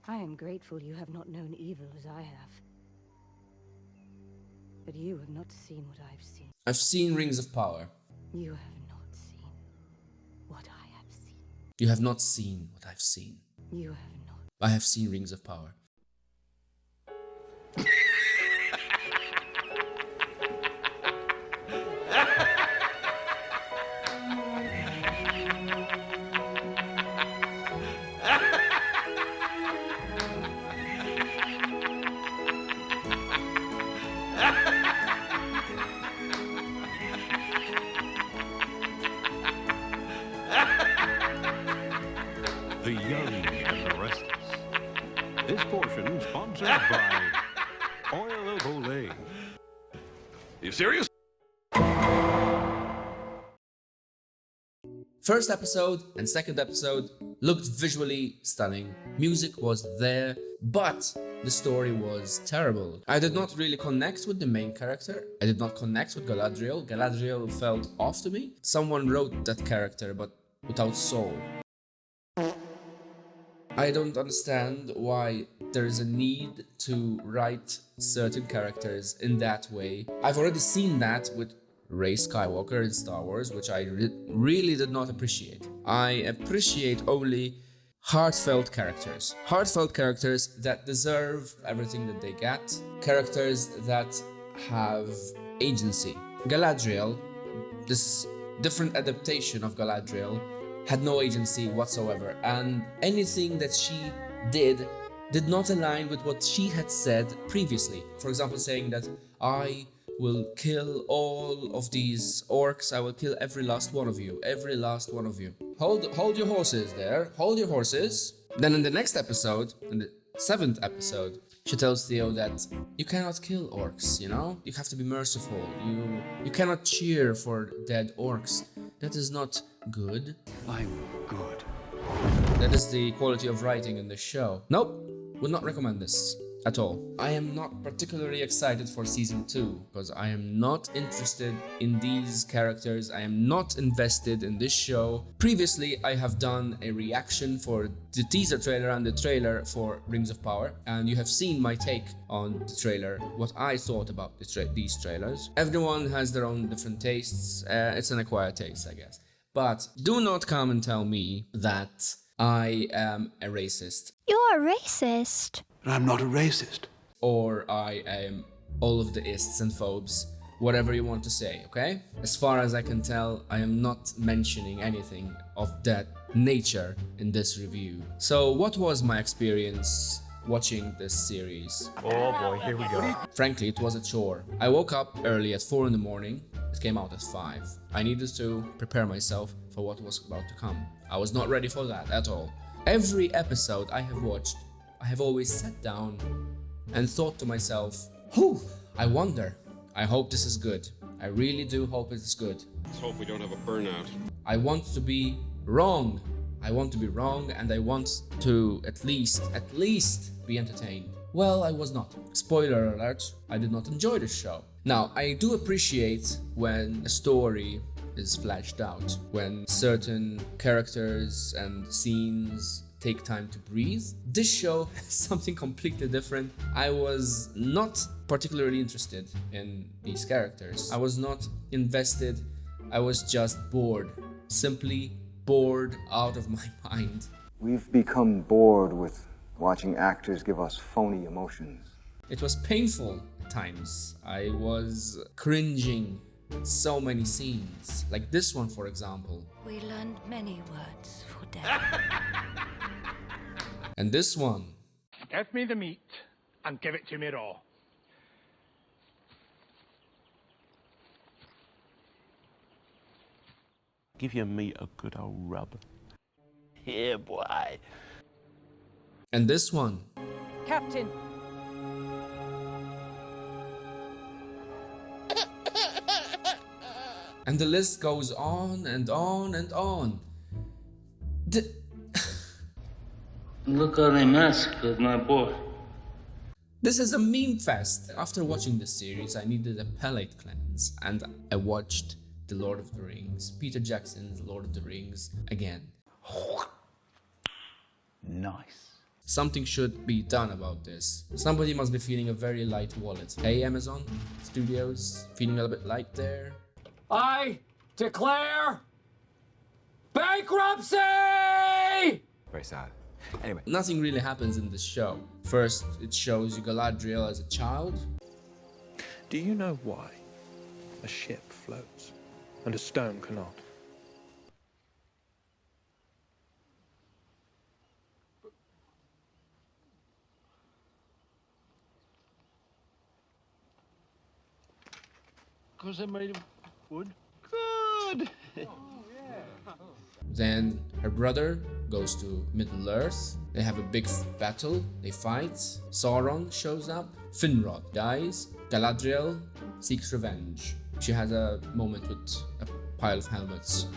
I am grateful you have not known evil as I have. But you have not seen what I've seen. I've seen Rings of Power. You have not seen what I have seen. You have not seen what I've seen. You have not. I have seen Rings of Power. The Young and the Restless. This portion sponsored by Oil of Olay. You serious? First episode and second episode looked visually stunning. Music was there, but the story was terrible. I did not really connect with the main character. I did not connect with Galadriel. Galadriel felt off to me. Someone wrote that character, but without soul. I don't understand why there is a need to write certain characters in that way. I've already seen that with Rey Skywalker in Star Wars, which I really did not appreciate. I appreciate only heartfelt characters. Heartfelt characters that deserve everything that they get. Characters that have agency. Galadriel, this different adaptation of Galadriel, had no agency whatsoever, and anything that she did not align with what she had said previously. For example, saying that I will kill all of these orcs, I will kill every last one of you, every last one of you. Hold your horses there, hold your horses. Then in the next episode, in the 7th episode, she tells Theo that you cannot kill orcs, you know? You have to be merciful. You cannot cheer for dead orcs. That is not good. I'm good. That is the quality of writing in this show. Nope, would not recommend this at all. I am not particularly excited for season 2 because I am not interested in these characters. I am not invested in this show. Previously, I have done a reaction for the teaser trailer and the trailer for Rings of Power, and you have seen my take on the trailer, what I thought about these trailers. Everyone has their own different tastes. It's an acquired taste, I guess. But do not come and tell me that I am a racist. You're a racist. But I'm not a racist. Or I am all of the ists and phobes, whatever you want to say, okay? As far as I can tell, I am not mentioning anything of that nature in this review. So what was my experience watching this series? Oh boy, here we go. Frankly, it was a chore. I woke up early at 4 in the morning. It came out at 5. I needed to prepare myself for what was about to come. I was not ready for that at all. Every episode I have watched, I have always sat down and thought to myself, whew, I wonder. I hope this is good. I really do hope it is good. Let's hope we don't have a burnout. I want to be wrong. I want to be wrong, and I want to at least be entertained. Well, I was not. Spoiler alert, I did not enjoy this show. Now, I do appreciate when a story is fleshed out, when certain characters and scenes take time to breathe. This show has something completely different. I was not particularly interested in these characters. I was not invested. I was just bored. Simply bored out of my mind. We've become bored with watching actors give us phony emotions. It was painful at times. I was cringing at so many scenes. Like this one, for example. We learned many words for death. And this one. Give me the meat and give it to me raw. Give your meat a good old rub. Here, boy. And this one. Captain! And the list goes on and on and on. Look how they massacred my boy. This is a meme fest. After watching this series, I needed a palate cleanse, and I watched The Lord of the Rings, Peter Jackson's Lord of the Rings again. Nice. Something should be done about this. Somebody must be feeling a very light wallet. Hey, Amazon Studios, feeling a little bit light there? I declare bankruptcy! Very sad. Anyway. Nothing really happens in this show. First, it shows you Galadriel as a child. Do you know why a ship floats and a stone cannot? Because they're made of wood. Good! Then her brother goes to Middle-earth. They have a big battle. They fight. Sauron shows up. Finrod dies. Galadriel seeks revenge. She has a moment with a pile of helmets.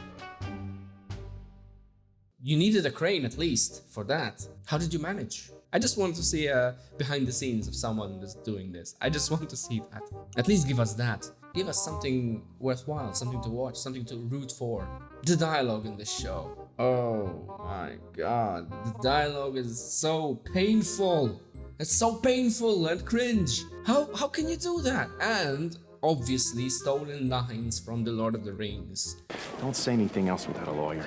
You needed a crane at least for that. How did you manage? I just want to see behind the scenes of someone that's doing this. I just want to see that. At least give us that. Give us something worthwhile, something to watch, something to root for. The dialogue in this show. Oh my god. The dialogue is so painful. It's so painful and cringe. How can you do that? And obviously stolen lines from The Lord of the Rings. Don't say anything else without a lawyer.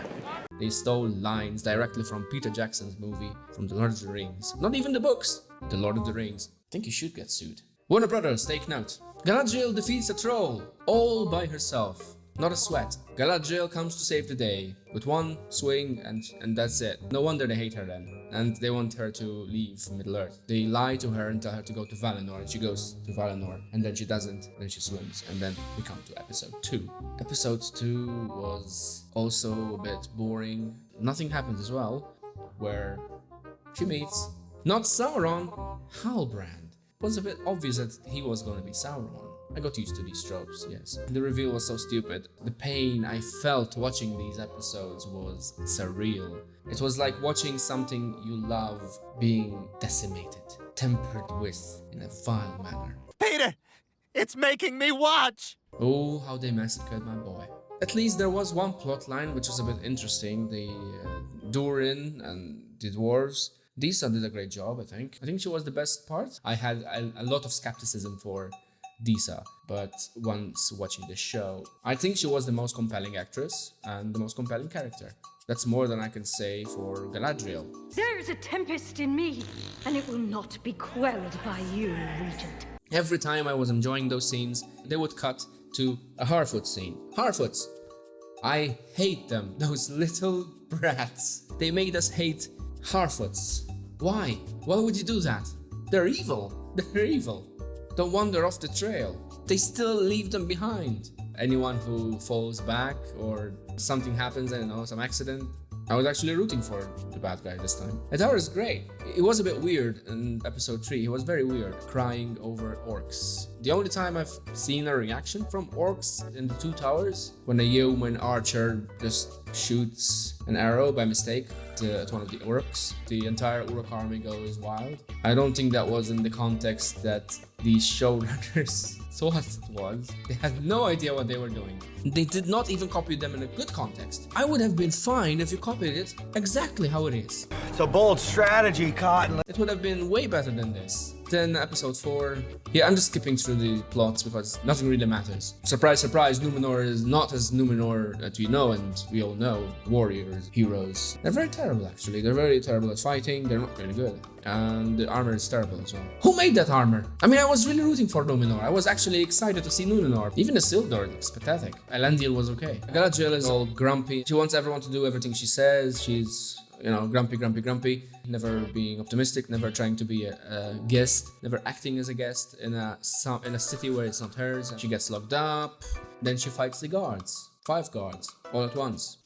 They stole lines directly from Peter Jackson's movie, from The Lord of the Rings. Not even the books. The Lord of the Rings. I think you should get sued. Warner Brothers, take note. Galadriel defeats a troll, all by herself. Not a sweat. Galadriel comes to save the day, with one swing and that's it. No wonder they hate her then. And they want her to leave Middle-earth. They lie to her and tell her to go to Valinor, and she goes to Valinor, and then she doesn't, then she swims, and then we come to episode 2. Episode 2 was also a bit boring. Nothing happens as well, where she meets, not Sauron, Halbrand. It was a bit obvious that he was going to be Sauron. I got used to these tropes, yes. The reveal was so stupid. The pain I felt watching these episodes was surreal. It was like watching something you love being decimated, tempered with in a vile manner. Peter, it's making me watch! Oh, how they massacred my boy. At least there was one plot line which was a bit interesting. The Durin and the dwarves. Disa did a great job, I think. I think she was the best part. I had a lot of skepticism for Disa, but once watching the show, I think she was the most compelling actress and the most compelling character. That's more than I can say for Galadriel. There is a tempest in me, and it will not be quelled by you, Regent. Every time I was enjoying those scenes, they would cut to a Harfoot scene. Harfoots! I hate them, those little brats. They made us hate Harfoots. Why? Why would you do that? They're evil. They're evil. Don't wander off the trail. They still leave them behind. Anyone who falls back or something happens, I don't know, some accident, I was actually rooting for the bad guy this time. The tower is great. It was a bit weird in episode 3. He was very weird, crying over orcs. The only time I've seen a reaction from orcs in the 2 towers, when a yeoman archer just shoots an arrow by mistake at one of the orcs. The entire Uruk army goes wild. I don't think that was in the context that these showrunners thought it was. They had no idea what they were doing. They did not even copy them in a good context. I would have been fine if you copied it exactly how it is. It's a bold strategy, Cotton. It would have been way better than this. Then episode 4. Yeah, I'm just skipping through the plots because nothing really matters. Surprise, surprise, Numenor is not as Numenor that we know and we all know. Warriors, heroes. They're very terrible actually. They're very terrible at fighting. They're not really good. And the armor is terrible as well. Who made that armor? I mean, I was really rooting for Numenor. I was actually excited to see Numenor. Even the Isildur looks pathetic. Elendil was okay. Galadriel is all grumpy. She wants everyone to do everything she says. She's, you know, grumpy. Never being optimistic, never trying to be a guest, never acting as a guest in a city where it's not hers. She gets locked up. Then she fights the guards. 5 guards, all at once.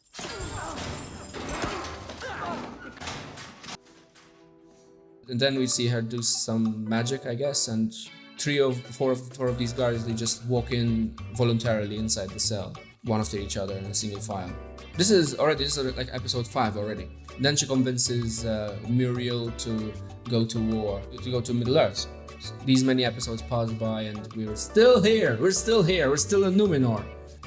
And then we see her do some magic, I guess, and 4 of these guards, they just walk in voluntarily inside the cell, one after each other in a single file. This is like episode 5 already. Then she convinces Muriel to go to war, to go to Middle-earth. These many episodes pass by and we're still here. We're still in Numenor.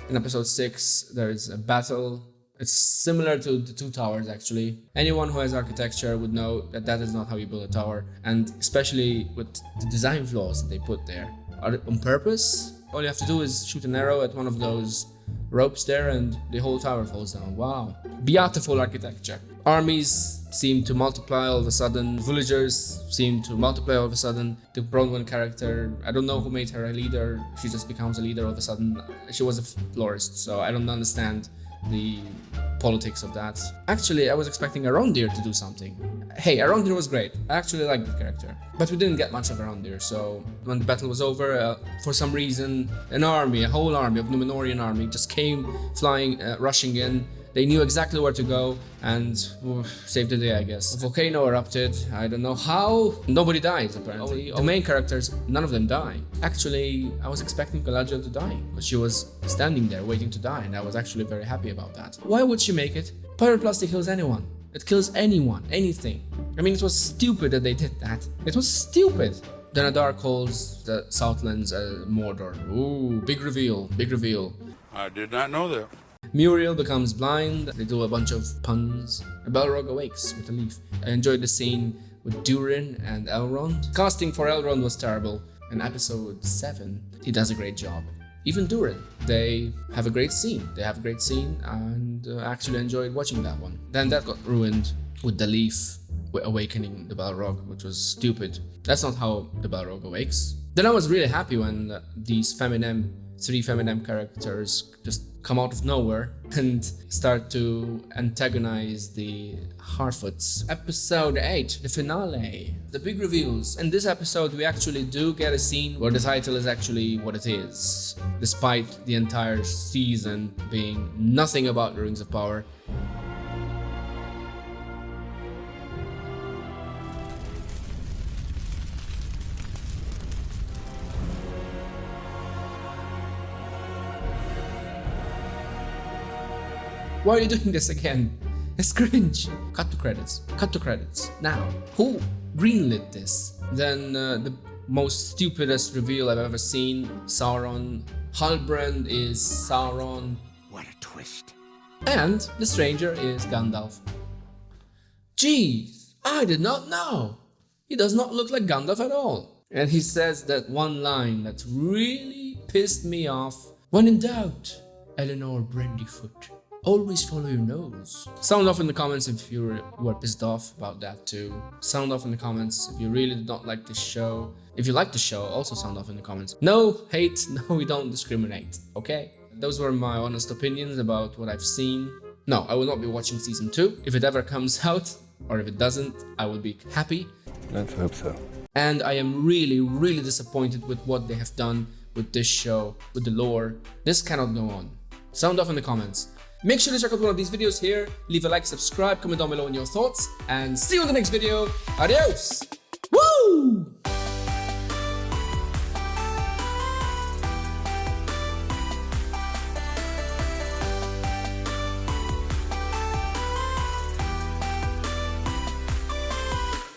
In episode 6, there's a battle. It's similar to the two towers actually. Anyone who has architecture would know that that is not how you build a tower, and especially with the design flaws that they put there. Are on purpose? All you have to do is shoot an arrow at one of those ropes there and the whole tower falls down. Wow. Beautiful architecture. Armies seem to multiply all of a sudden. Villagers seem to multiply all of a sudden. The Bronwyn character, I don't know who made her a leader. She just becomes a leader all of a sudden. She was a florist, so I don't understand the politics of that. Actually, I was expecting Arondir to do something. Hey, Arondir was great. I actually liked the character. But we didn't get much of Arondir, so when the battle was over, for some reason, an army, a whole army of Numenorian army just came flying, rushing in. They knew exactly where to go and saved the day, I guess. A volcano erupted. I don't know how. Nobody dies, apparently. The main characters, none of them die. Actually, I was expecting Galadriel to die, but she was standing there waiting to die, and I was actually very happy about that. Why would she make it? Pyroclasty kills anyone. It kills anyone, anything. I mean, it was stupid that they did that. It was stupid. Then Adar calls the Southlands Mordor. Ooh, big reveal, big reveal. I did not know that. Muriel becomes blind. They do a bunch of puns. Balrog awakes with a leaf. I enjoyed the scene with Durin and Elrond. Casting for Elrond was terrible. In episode 7, he does a great job. Even Durin. They have a great scene. And I actually enjoyed watching that one. Then that got ruined with the leaf awakening the Balrog, which was stupid. That's not how the Balrog awakes. Then I was really happy when these three Feminem characters just come out of nowhere and start to antagonize the Harfoots. Episode 8, the finale, the big reveals. In this episode, we actually do get a scene where the title is actually what it is, despite the entire season being nothing about the Rings of Power. Why are you doing this again? It's cringe. Cut to credits. Cut to credits. Now, who greenlit this? Then the most stupidest reveal I've ever seen. Sauron. Halbrand is Sauron. What a twist. And the stranger is Gandalf. Jeez, I did not know. He does not look like Gandalf at all. And he says that one line that really pissed me off. When in doubt, Eleanor Brandyfoot. Always follow your nose. Sound off in the comments if you were pissed off about that too. Sound off in the comments if you really did not like this show. If you like the show, also sound off in the comments. No hate, no, we don't discriminate, okay? Those were my honest opinions about what I've seen. No, I will not be watching season 2. If it ever comes out, or if it doesn't, I will be happy. Let's hope so. And I am really, really disappointed with what they have done with this show, with the lore. This cannot go on. Sound off in the comments. Make sure to check out one of these videos here, leave a like, subscribe, comment down below on your thoughts, and see you in the next video. Adios! Woo!